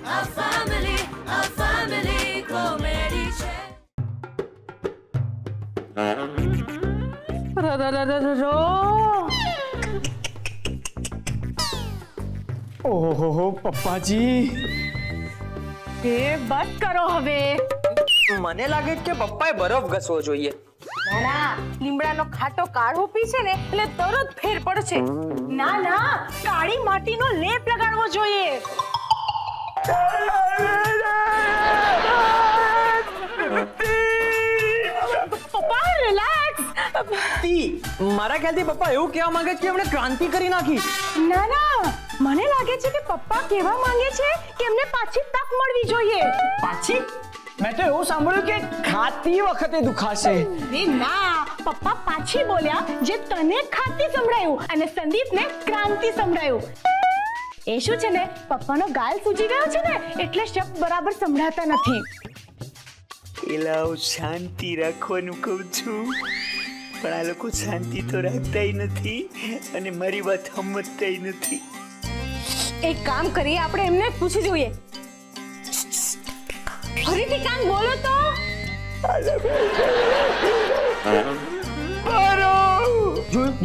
a family comedy ઓહો પપ્પાજી, એ બસ કરો હવે. મને લાગે છે કે પપ્પાએ બરફ ઘસવો જોઈએ. ના, લીમડાનો ખાટો કાઢો પીશે ને એટલે તરત ફેર પડશે. ના ના, કાળી માટીનો લેપ લગાડવો જોઈએ. પપ્પા રિલેક્સ. મારા ખ્યાલથી પપ્પા એવું કહેવા માંગે છે કે એમણે ક્રાંતિ કરી નાખી. ના ના, મને લાગે છે કે પપ્પા કહેવા માંગે છે કે એમને પાછી તક મળવી જોઈએ. પાછી? મેં તો એવું સાંભળ્યું કે ખાતી વખતે દુખાશે. એ ના, પપ્પા પાછી બોલ્યા જે તને ખાતી સંભળાયું અને સંદીપને ક્રાંતિ સંભળાયું. એ શું છે ને, પપ્પાનો ગાલ સૂજી ગયો છે ને એટલે શબ્દ બરાબર સંભળાતા નથી. એલાઓ શાંતિ રાખવાનું કહું છું, પણ આ લોકો શાંતિ તો રાખતા નથી અને મારી વાત સમજતા નથી. એક કામ કરીએ, આપણે એમને પૂછી જોઈએ. ફરીથી કામ બોલો તો.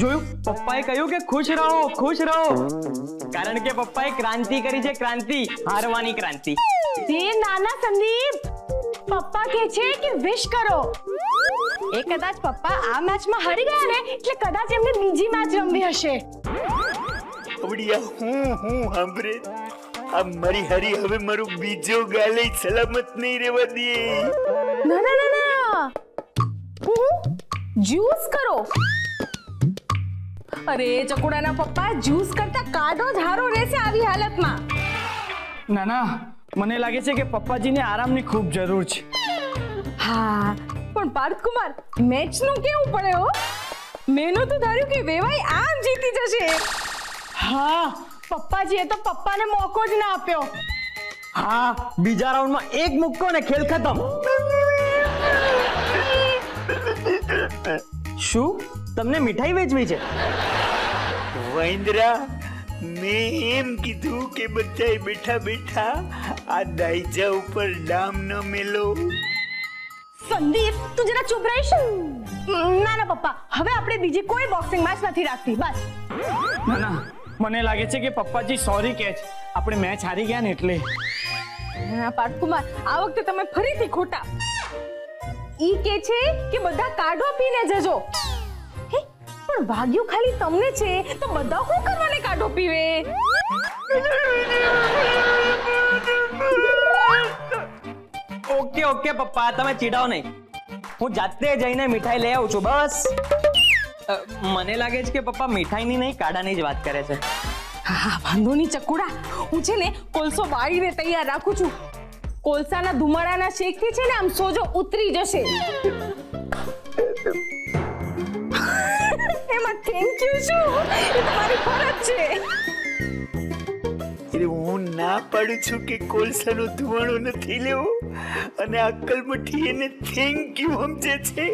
જોયું પપ્પાએ કહ્યું કે ખુશ રહો, ખુશ રહો. કારણ કે પપ્પાએ ક્રાંતિ કરી છે, ક્રાંતિ, હારવાની ક્રાંતિ. એ નાના સંદીપ, પપ્પા કહે છે કે વિશ કરો. એ કદાચ પપ્પા આ મેચમાં હારી ગયા ને એટલે કદાચ એમને બીજી મેચ રમવી હશે. આવડિયા હું સાંભળે, આ મારી હરી હવે મારું બીજો ગાલે સલામત નહીં રહેવા દે. ના ના ના ના, જ્યુસ કરો. અરે ચકુડાના પપ્પા, જ્યુસ કરતા કાઢો જ હારો રહેશે આવી હાલતમાં. ના ના, મને લાગે છે કે પપ્પાજીને આરામની ખૂબ જરૂર છે. હા, પણ પાર્થકુમાર, મેચનું કેવું પડે હો. મેં તો ધાર્યું કે વેવાઈ આમ જીતી જશે. હા, પપ્પાજીએ તો પપ્પાને મોકો જ ના આપ્યો. હા, બીજા રાઉન્ડમાં એક મુક્કો ને ખેલ ખતમ. શું તમને મીઠાઈ વેચવી છે? વાંદરા, મેં એમ કીધું કે બધાય બેઠા બેઠા આ દાઈજા ઉપર ડામ ન મેલો. સંદીપ, તું જરા ચૂપ રહીશ. ના ના પપ્પા, હવે આપણે બીજી કોઈ બોક્સિંગ મેચ નથી રાખતી, બસ. ના ના, મને લાગે છે કે પપ્પાજી સોરી કહે છે, આપણે મેચ હારી ગયા ને એટલે. પાર્થકુમાર, આ વખતે તમે ફરીથી ખોટા. ઈ કે છે કે બધા કાઢો પીને જજો. પણ ભાગ્યું ખાલી તમને છે તો બધા શું કરવાને કાઢો પીવે. ઓકે ઓકે પપ્પા, તમે ચીડાવો નહીં. હું જાતે જઈને મીઠાઈ લઈ આવું છું, બસ. મને લાગે છે કે પપ્પા મીઠાઈની નહીં, કાઢાની જ વાત કરે છે. હા, વાંધો નહીં ચકુડા, હું છે ને કોલસો બાળીને તૈયાર રાખું છું. કોલસાના ધુમાડાના શેકથી છે ને આમ સોજો ઉતરી જશે. એમાં થેન્ક યુ શું, એ તમારી ફરજ છે. હું ના પાડું છું કે કોલસાનો ધુમાડો નથી લેવો અને અક્કલમઠી એને થેન્ક યુ સમજે છે.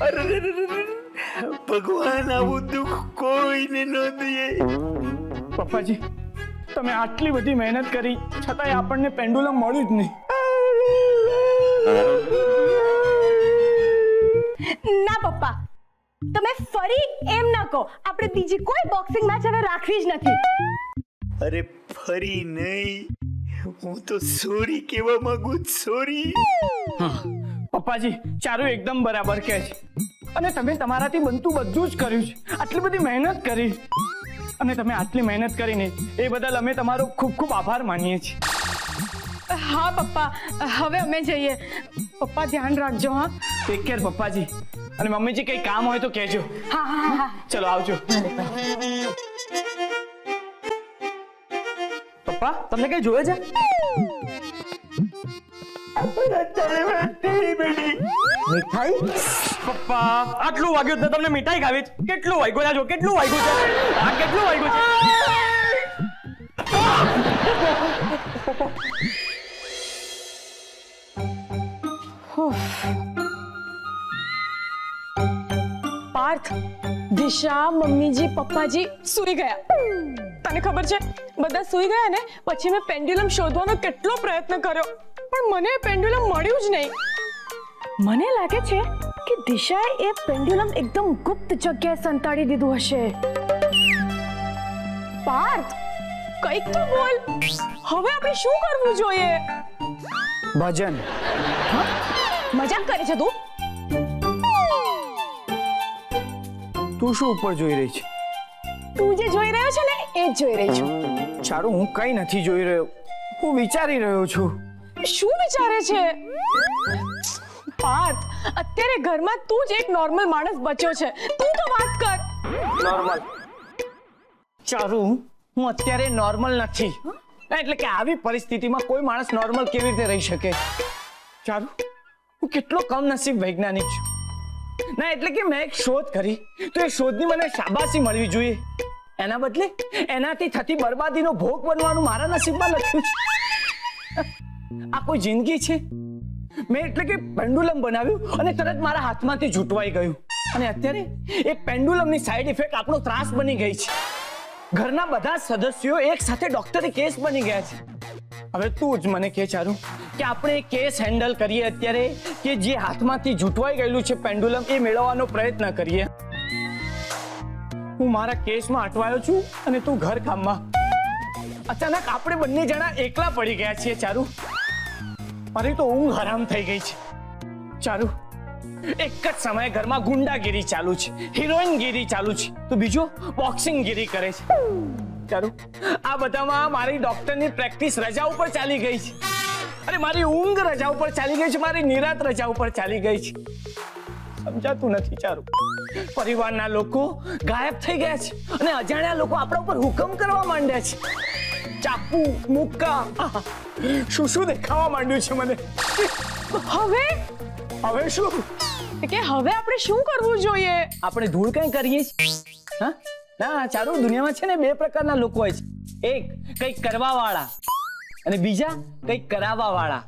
અરે ભગવાન આવું દુઃખ કોઈને ન દે. પપ્પાજી, તમે આટલી બધી મહેનત કરી છતાંય આપણને પેન્ડુલમ મળ્યું જ નહીં. ના પપ્પા, તમે ફરી એમ ના કહો. આપણે બીજી કોઈ બોક્સિંગ મેચ હવે રાખવી જ નથી. અરે ફરી નહીં, હું તો સોરી કહેવા માંગુ છું, સોરી. પપ્પાજી, ચારુ એકદમ બરાબર કહે છે અને તમે તમારાથી બનતું બધું જ કર્યું છે. આટલી બધી મહેનત કરી અને તમે આટલી મહેનત કરીને એ બદલ અમે તમારો ખૂબ ખૂબ આભાર માનીએ છીએ. હા પપ્પા, હવે અમે જઈએ. પપ્પા ધ્યાન રાખજો. હા, ટેક કેર પપ્પાજી. અને મમ્મીજી કઈ કામ હોય તો કહેજો. હા હા હા, ચલો આવજો. પપ્પા, તમને કઈ જોયે છે? મીઠાઈ? પપ્પા, આટલું વાગ્યું તો તમને મીઠાઈ ખાવી છે? કેટલું વાગ્યું છે? કેટલું વાગ્યું છે? આ કેટલું વાગ્યું છે? પાર્થ, દિશા, મમ્મીજી, પપ્પાજી સૂઈ ગયા. તને ખબર છે બધા સૂઈ ગયા ને પછી મેં પેન્ડ્યુલમ શોધવાનો કેટલો પ્રયત્ન કર્યો પણ મને પેન્ડ્યુલમ મળ્યું જ નહીં. મને લાગે છે કે દિશાએ એ પેન્ડ્યુલમ એકદમ ગુપ્ત જગ્યાએ સંતાડી દીધું હશે. પાર્થ કંઈક તો બોલ, હવે આપણે શું કરવું જોઈએ? ભજન. મજાક કરે છે તું? તું શું ઉપર જોઈ રહી છે? તું જે જોઈ રહ્યો છે ને એ જ જોઈ રહી છું. ચારુ, હું કઈ નથી જોઈ રહ્યો, હું વિચારી રહ્યો છું. શું વિચારે છે? પાર્થ, અત્યારે ઘરમાં તું જ એક નોર્મલ માણસ બચ્યો છે, તું તો વાત કર. નોર્મલ? ચારુ, હું અત્યારે નોર્મલ નથી. એટલે કે આવી પરિસ્થિતિમાં કોઈ માણસ નોર્મલ કેવી રીતે રહી શકે? ચારુ, હું કેટલો કમનસીબ વૈજ્ઞાનિક છું. ના એટલે કે મેં એક શોધ કરી તો એ શોધની મને શાબાશી મળવી જોઈએ. એના બદલે એનાથી થતી બરબાદીનો ભોગ બનવાનું મારા નસીબમાં લખ્યું છે. આ કોઈ જિંદગી છે? મેં એટલે કે પેન્ડુલમ બનાવ્યું અને તરત મારા હાથમાંથી છૂટવાઈ ગયું. અને અત્યારે એ પેન્ડુલમની સાઈડ ઇફેક્ટ આપણો ત્રાસ બની ગઈ છે. ઘરના બધા સદસ્યો એક સાથે ડોક્ટરી કેસ બની ગયા છે. હવે તું જ મને કહે ચારુ કે આપણે કેસ હેન્ડલ કરીએ અત્યારે કે જે હાથમાંથી છૂટવાઈ ગયેલું છે પેન્ડુલમ એ મેળવવાનો પ્રયત્ન કરીએ. હું મારા કેસમાં અટવાયો છું અને તું ઘર કામમાં. અચાનક આપણે બંને જણા એકલા પડી ગયા છીએ ચારુ. મારી તો ઊંઘ હરામ થઈ ગઈ છે. ચારુ, એક જ સમયે ઘરમાં ગુંડાગીરી ચાલુ છે, હિરોઈનગીરી ચાલુ છે, તો બીજો બોક્સિંગગીરી કરે છે. ચારુ, આ બધામાં મારી ડોક્ટરની પ્રેક્ટિસ રજા ઉપર ચાલી ગઈ છે. અરે મારી ઊંઘ રજા ઉપર ચાલી ગઈ છે, મારી નિરાત રજા ઉપર ચાલી ગઈ છે. સમજાતું નથી ચારુ. પરિવારના લોકો ગાયબ થઈ ગયા છે અને અજાણ્યા લોકો આપણા ઉપર હુકમ કરવા માંડ્યા છે. ચાકુ, મુક્કા, શું શું દેખાવા માંડ્યું છે મને. હવે શું કે હવે આપણે શું કરવું જોઈએ? આપણે ધૂળ કઈ કરીએ છીએ? હા ના ચારુ, દુનિયામાં છે ને બે પ્રકારના લોકો હોય છે. એક કંઈક કરવા વાળા અને બીજા કંઈક કરાવવા વાળા.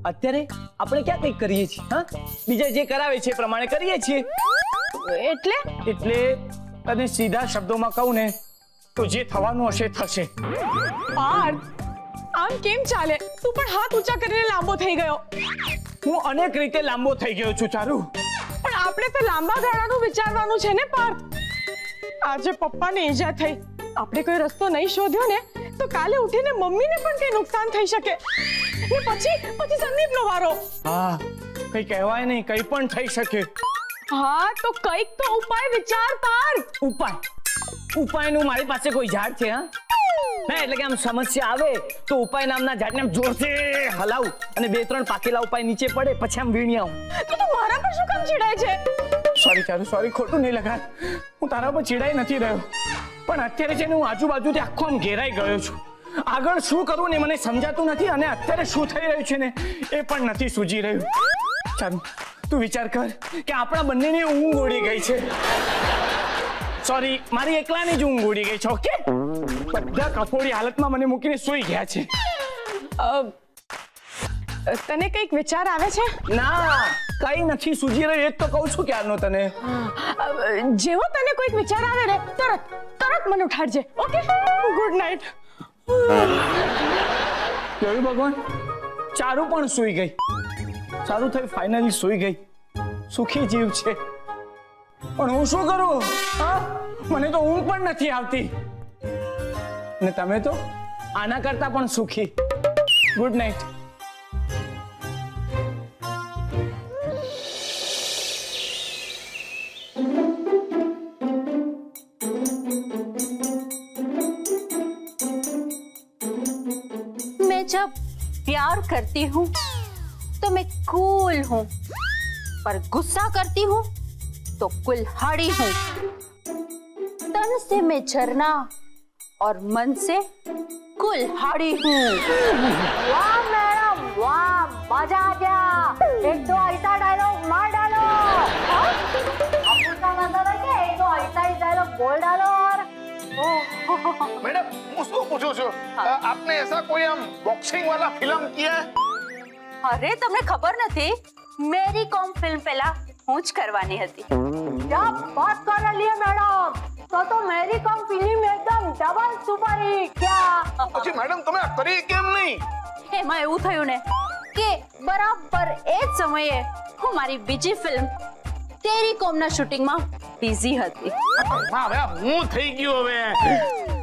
અત્યારે આપણે ક્યાં કંઈક કરીએ છીએ? હા, બીજા જે કરાવે છે એ પ્રમાણે કરીએ છીએ. એટલે તને સીધા શબ્દોમાં કહું ને તો જે થવાનું હશે થશે. પાર્થ, આમ કેમ ચાલે? તું પણ હાથ ઊંચા કરીને લાંબો થઈ ગયો. હું અનેક રીતે લાંબો થઈ ગયો છું ચારુ. પણ આપણે તો લાંબા ગાળાનું વિચારવાનું છે ને પાર્થ. આજે પપ્પાને ઈજા થઈ, આપણે કોઈ રસ્તો નહીં શોધ્યો ને તો કાલે ઉઠીને મમ્મીને પણ કઈ નુકસાન થઈ શકે. ને પછી સંદીપનો વારો. હા, કઈ કહેવાય નહીં, કઈ પણ થઈ શકે. હા, તો કઈક તો ઉપાય વિચાર પાર્થ. ઉપાયનું મારી પાસે કોઈ ઝાડ છે? હા ના એટલે કે આમ સમસ્યા આવે તો ઉપાય નામના ઝાડને આમ જોરથી હલાવું અને બે ત્રણ પાકેલા ઉપાય નીચે પડે પછી આમ વીણી આવું. તો તું મારા પર શું કામ ચીડાય છે? સોરી ચારુ, સોરી, ખોટું નહીં લગાડ. હું તારા પર ચીડાઈ નથી રહ્યો, પણ અત્યારે છે ને હું આજુબાજુથી આખો આમ ઘેરાઈ ગયો છું. આગળ શું કરવું ને મને સમજાતું નથી અને અત્યારે શું થઈ રહ્યું છે ને એ પણ નથી સૂજી રહ્યું. ચારુ, તું વિચાર કર કે આપણા બંનેની ઊંઘ ઉડી ગઈ છે. સોરી, મારી એકલાની જ ઊંઘ ઉડી ગઈ છે. ઓકે, બધા કફોડી હાલતમાં મને મૂકીને સૂઈ ગયા છે. તને કઈક વિચાર આવે છે? ના, કઈ નથી સૂજી રહ્યું, એ જ તો કહું છું ક્યારનો તને. જેવો તને કોઈક વિચાર આવે ને તરત મને ઉઠાડજે. Okay, good night. જોયું ભગવાન, ચારુ પણ સૂઈ ગઈ. સારું થયું, ફાઇનલી સૂઈ ગઈ. સુખી જીવ છે. પણ હું શું કરું? હા, મને તો ઊંઘ પણ નથી આવતી. અને તમે તો આના કરતા પણ સુખી. Good night. मैं जब प्यार करती हूँ तो मैं कूल हूँ, पर गुस्सा करती हूँ तो कुल्हाड़ी हूँ. तन से मैं झरना और मन से कुल्हाड़ी हूँ. वाह मैडम वाह, मजा आ गया. एक तो ऐसा डायलॉग मार डालो. आपका मतलब है कि एक तो ऐसा ही डायलॉग बोल डालो और मैडम હું શું પૂછું છું, આપને ऐसा कोई हम बॉक्सिंग वाला फिल्म किया है? અરે તમને ખબર નથી, મેરી કોમ ફિલ્મ પહેલા હું જ કરવાની હતી. क्या बात कर रही है मैडम, तो मेरी कॉम फिल्म एकदम डबल सुपर हिट क्या પછી મેડમ તમે આ કરી કેમ નહીં? એમાં એવું થયું ને કે બરાબર એ જ સમયે હું મારી બીજી ફિલ્મ તેરી કોમના શૂટિંગમાં બિઝી હતી. હા હવે હું થઈ ગયો હવે